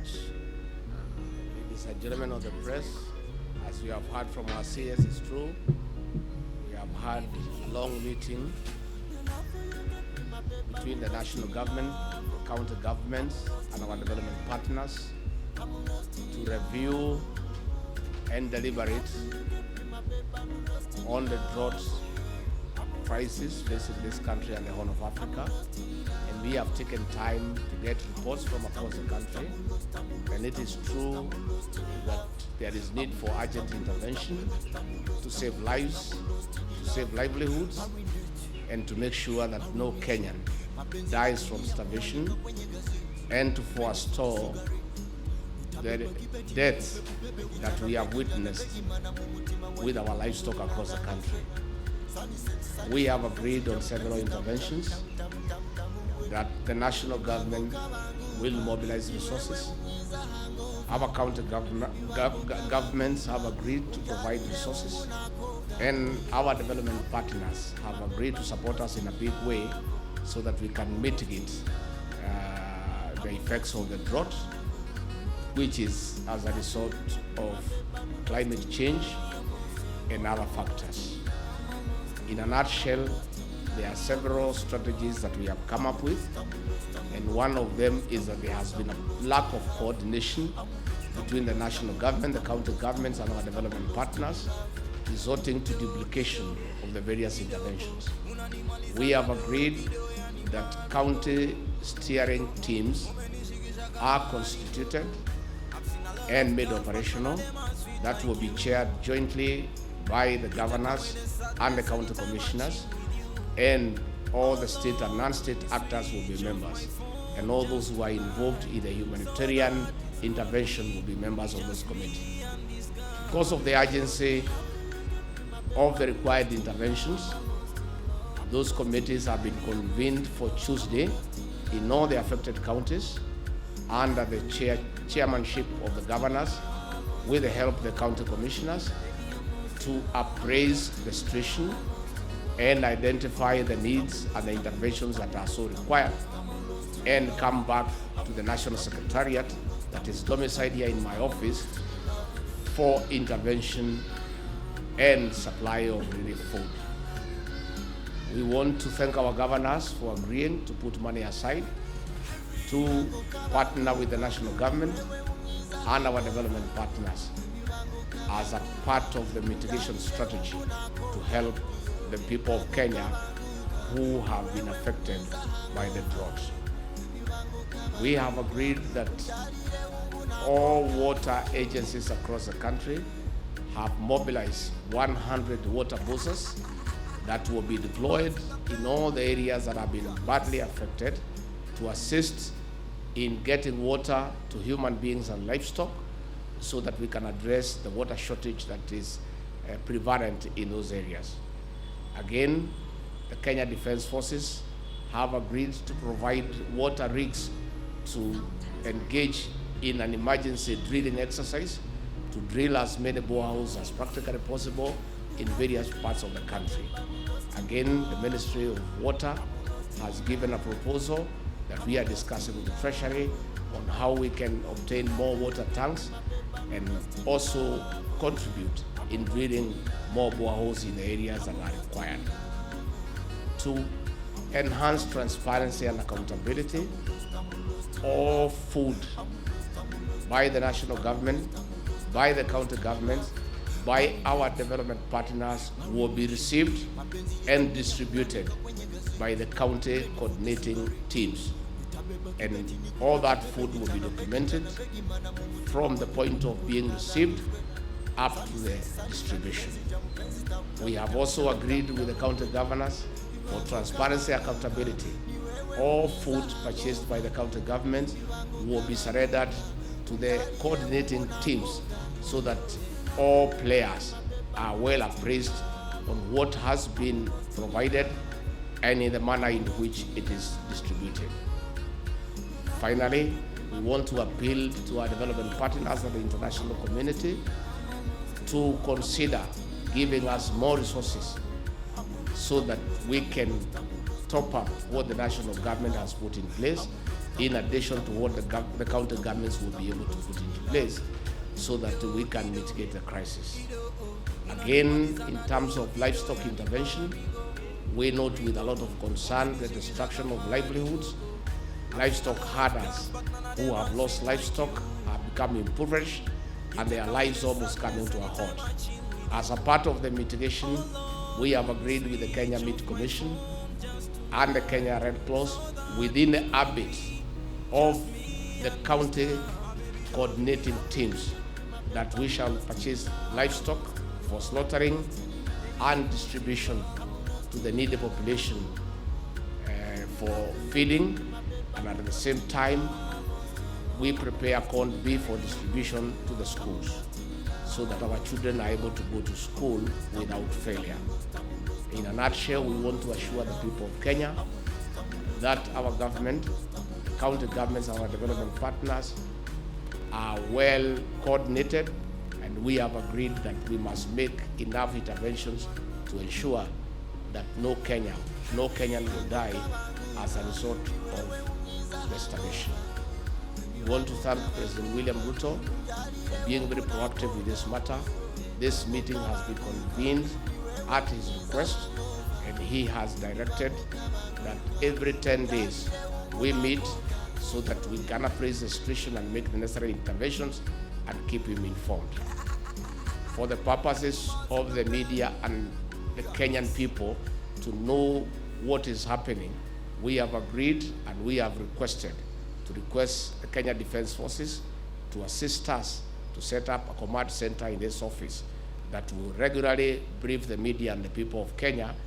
much. Ladies and gentlemen of the press, as we have heard from our CS, it's true. We have had a long meeting between the national government, county governments, and our development partners to review and deliberate on the drought crisis facing this country and the Horn of Africa. And we have taken time to get reports from across the country. And it is true that there is need for urgent intervention to save lives, to save livelihoods, and to make sure that no Kenyan dies from starvation, and to forestall the deaths that we have witnessed with our livestock across the country. We have agreed on several interventions that the national government will mobilize resources. Our county governments have agreed to provide resources, and our development partners have agreed to support us in a big way so that we can mitigate the effects of the drought, which is as a result of climate change and other factors. In a nutshell, there are several strategies that we have come up with, and one of them is that there has been a lack of coordination between the national government, the county governments, and our development partners, resulting to duplication of the various interventions. We have agreed that county steering teams are constituted and made operational, that will be chaired jointly by the governors and the county commissioners, and all the state and non-state actors will be members, and all those who are involved in the humanitarian intervention will be members of this committee. Because of the urgency of the required interventions, those committees have been convened for Tuesday in all the affected counties under the chairmanship of the governors, with the help of the county commissioners, to appraise the situation and identify the needs and the interventions that are so required, and come back to the National Secretariat that is domiciled here in my office for intervention and supply of relief food. We want to thank our governors for agreeing to put money aside to partner with the national government and our development partners as a part of the mitigation strategy to help the people of Kenya who have been affected by the drought. We have agreed that all water agencies across the country have mobilized 100 water buses that will be deployed in all the areas that have been badly affected to assist in getting water to human beings and livestock, so that we can address the water shortage that is prevalent in those areas. Again, the Kenya Defense Forces have agreed to provide water rigs to engage in an emergency drilling exercise to drill as many boreholes as practically possible in various parts of the country. Again, the Ministry of Water has given a proposal that we are discussing with the Treasury on how we can obtain more water tanks and also contribute in drilling more boreholes in the areas that are required. To enhance transparency and accountability, all food by the national government, by the county governments, by our development partners will be received and distributed by the county coordinating teams. And all that food will be documented from the point of being received up to the distribution. We have also agreed with the county governors for transparency and accountability. All food purchased by the county government will be surrendered to the coordinating teams so that all players are well appraised on what has been provided and in the manner in which it is distributed. Finally, we want to appeal to our development partners and the international community to consider giving us more resources so that we can top up what the national government has put in place in addition to what the county governments will be able to put into place so that we can mitigate the crisis. Again, in terms of livestock intervention, we note with a lot of concern the destruction of livelihoods. Livestock herders who have lost livestock are becoming impoverished and their lives almost coming to a halt. As a part of the mitigation, we have agreed with the Kenya Meat Commission and the Kenya Red Cross within the ambit of the county coordinating teams that we shall purchase livestock for slaughtering and distribution to the needy population for feeding, and at the same time we prepare corned beef for distribution to the schools so that our children are able to go to school without failure. In a nutshell, we want to assure the people of Kenya that our government, county governments, our development partners are well coordinated, and we have agreed that we must make enough interventions to ensure that no Kenyan will die as a result of the starvation. We want to thank President William Ruto for being very proactive with this matter. This meeting has been convened at his request, and he has directed that every 10 days we meet so that we can appraise the situation and make the necessary interventions and keep him informed. For the purposes of the media and the Kenyan people to know what is happening, we have agreed and we have requested the Kenya Defence Forces to assist us to set up a command center in this office that will regularly brief the media and the people of Kenya